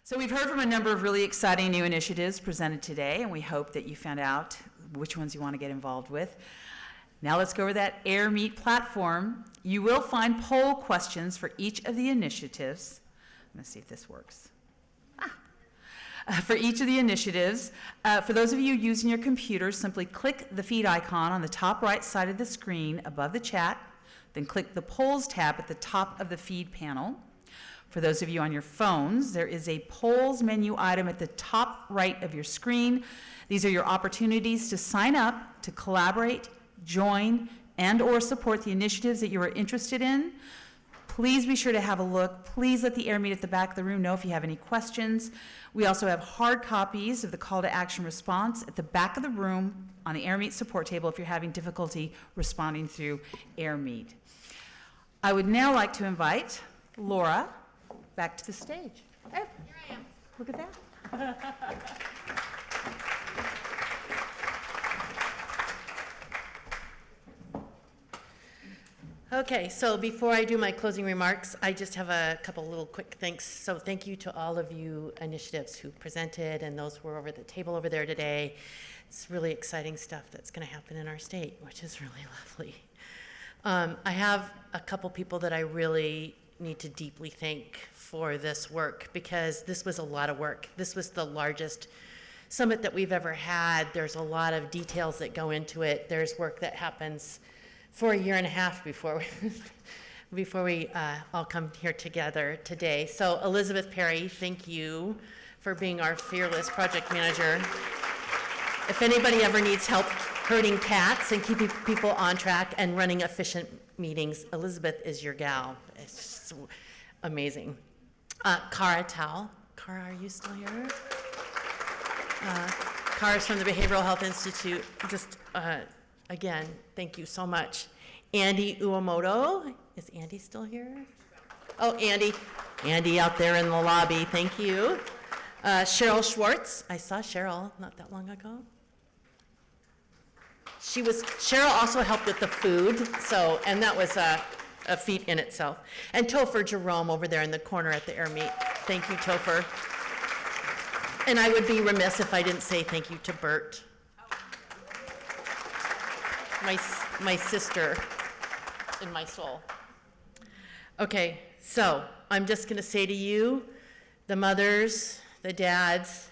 So we've heard from a number of really exciting new initiatives presented today, and we hope that you found out which ones you want to get involved with. Now let's go over that AirMeet platform. You will find poll questions for each of the initiatives. I'm going to see if this works. For each of the initiatives. For those of you using your computers, simply click the feed icon on the top right side of the screen above the chat, then click the polls tab at the top of the feed panel. For those of you on your phones, there is a polls menu item at the top right of your screen. These are your opportunities to sign up, to collaborate, join, and or support the initiatives that you are interested in. Please be sure to have a look. Please let the AirMeet at the back of the room know if you have any questions. We also have hard copies of the call to action response at the back of the room on the AirMeet support table if you're having difficulty responding through AirMeet. I would now like to invite Laura back to the stage. Oh, here I am. Look at that. Okay, so before I do my closing remarks, I just have a couple little quick thanks. So thank you to all of you initiatives who presented and those who were over the table over there today. It's really exciting stuff that's going to happen in our state, which is really lovely. I have a couple people that I really need to deeply thank for this work, because this was a lot of work. This was the largest summit that we've ever had. There's a lot of details that go into it. There's work that happens for a year and a half before we all come here together today. So Elizabeth Perry, thank you for being our fearless project manager. If anybody ever needs help herding cats and keeping people on track and running efficient meetings, Elizabeth is your gal. It's just amazing. Cara Tao. Cara, are you still here? Cara's from the Behavioral Health Institute. Just, again, thank you so much. Andy Uemoto. Is Andy still here? Oh, Andy. Andy out there in the lobby. Thank you. Cheryl Schwartz. I saw Cheryl not that long ago. Cheryl also helped with the food, and that was a feat in itself. And Topher Jerome over there in the corner at the AirMeet. Thank you, Topher. And I would be remiss if I didn't say thank you to Bert, my sister in my soul. Okay, so I'm just going to say to you, the mothers, the dads,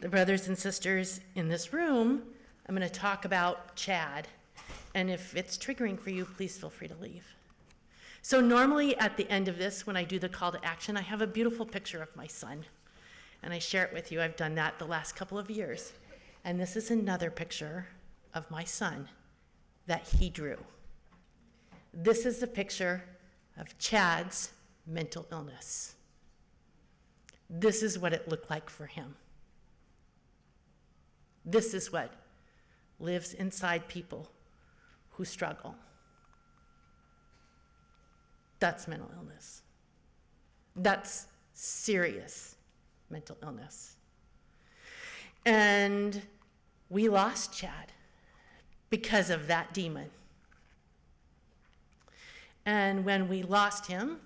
the brothers and sisters in this room, I'm going to talk about Chad. And if it's triggering for you, please feel free to leave. So normally at the end of this, when I do the call to action, I have a beautiful picture of my son. And I share it with you. I've done that the last couple of years. And this is another picture of my son that he drew. This is a picture of Chad's mental illness. This is what it looked like for him. This is what lives inside people who struggle. That's mental illness. That's serious mental illness. And we lost Chad because of that demon. And when we lost him,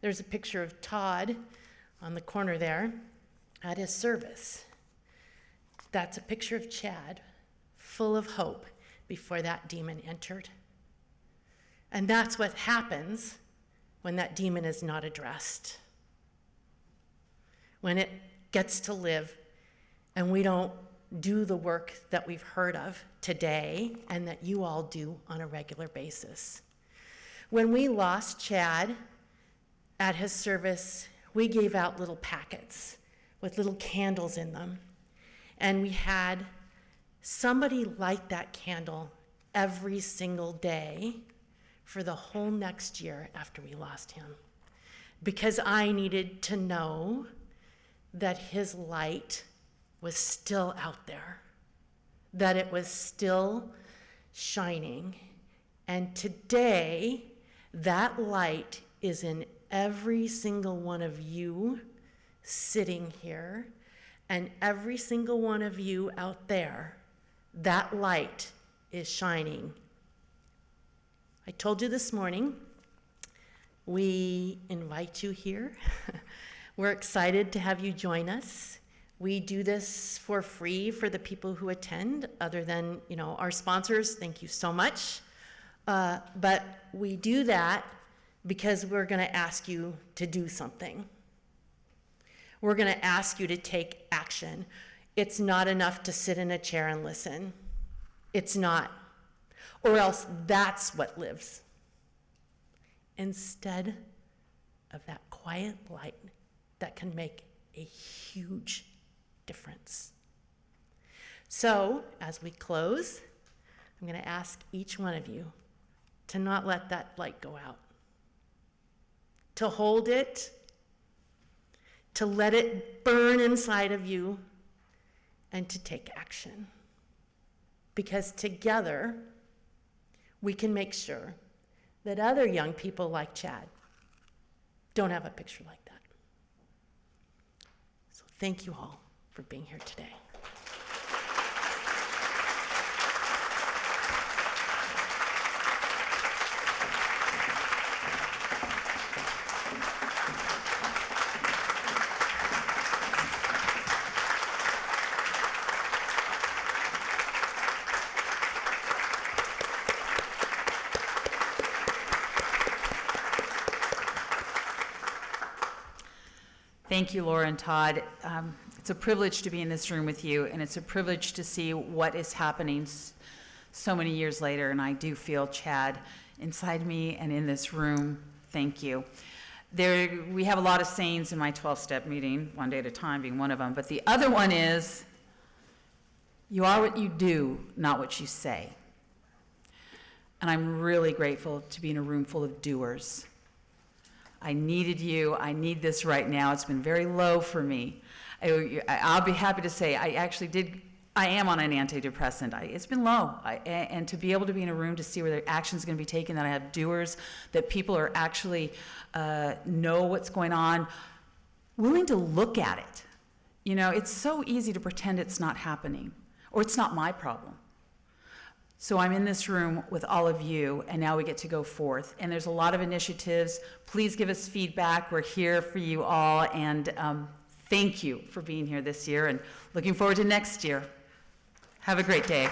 there's a picture of Todd on the corner there at his service. That's a picture of Chad, full of hope before that demon entered. And that's what happens when that demon is not addressed. When it gets to live and we don't do the work that we've heard of today and that you all do on a regular basis. When we lost Chad at his service, we gave out little packets with little candles in them. And we had somebody light that candle every single day for the whole next year after we lost him. Because I needed to know that his light was still out there, that it was still shining. And today, that light is in every single one of you sitting here, and every single one of you out there. That light is shining. I told you this morning, we invite you here. We're excited to have you join us. We do this for free for the people who attend, other than, our sponsors. Thank you so much. But we do that because we're going to ask you to do something. We're going to ask you to take action. It's not enough to sit in a chair and listen. It's not. Or else that's what lives. Instead of that quiet light that can make a huge difference. So, as we close, I'm going to ask each one of you to not let that light go out, to hold it, to let it burn inside of you, and to take action. Because together, we can make sure that other young people like Chad don't have a picture like that. So thank you all for being here today. Thank you, Laura and Todd. It's a privilege to be in this room with you, and it's a privilege to see what is happening so many years later, and I do feel Chad inside me and in this room. Thank you. We have a lot of sayings in my 12-step meeting, one day at a time being one of them, but the other one is, you are what you do, not what you say. And I'm really grateful to be in a room full of doers. I needed you. I need this right now. It's been very low for me. I'll be happy to say I am on an antidepressant. It's been low. And to be able to be in a room to see where the action is going to be taken, that I have doers, that people are actually know what's going on, willing to look at it. It's so easy to pretend it's not happening or it's not my problem. So I'm in this room with all of you, and now we get to go forth. And there's a lot of initiatives. Please give us feedback. We're here for you all, and thank you for being here this year, and looking forward to next year. Have a great day.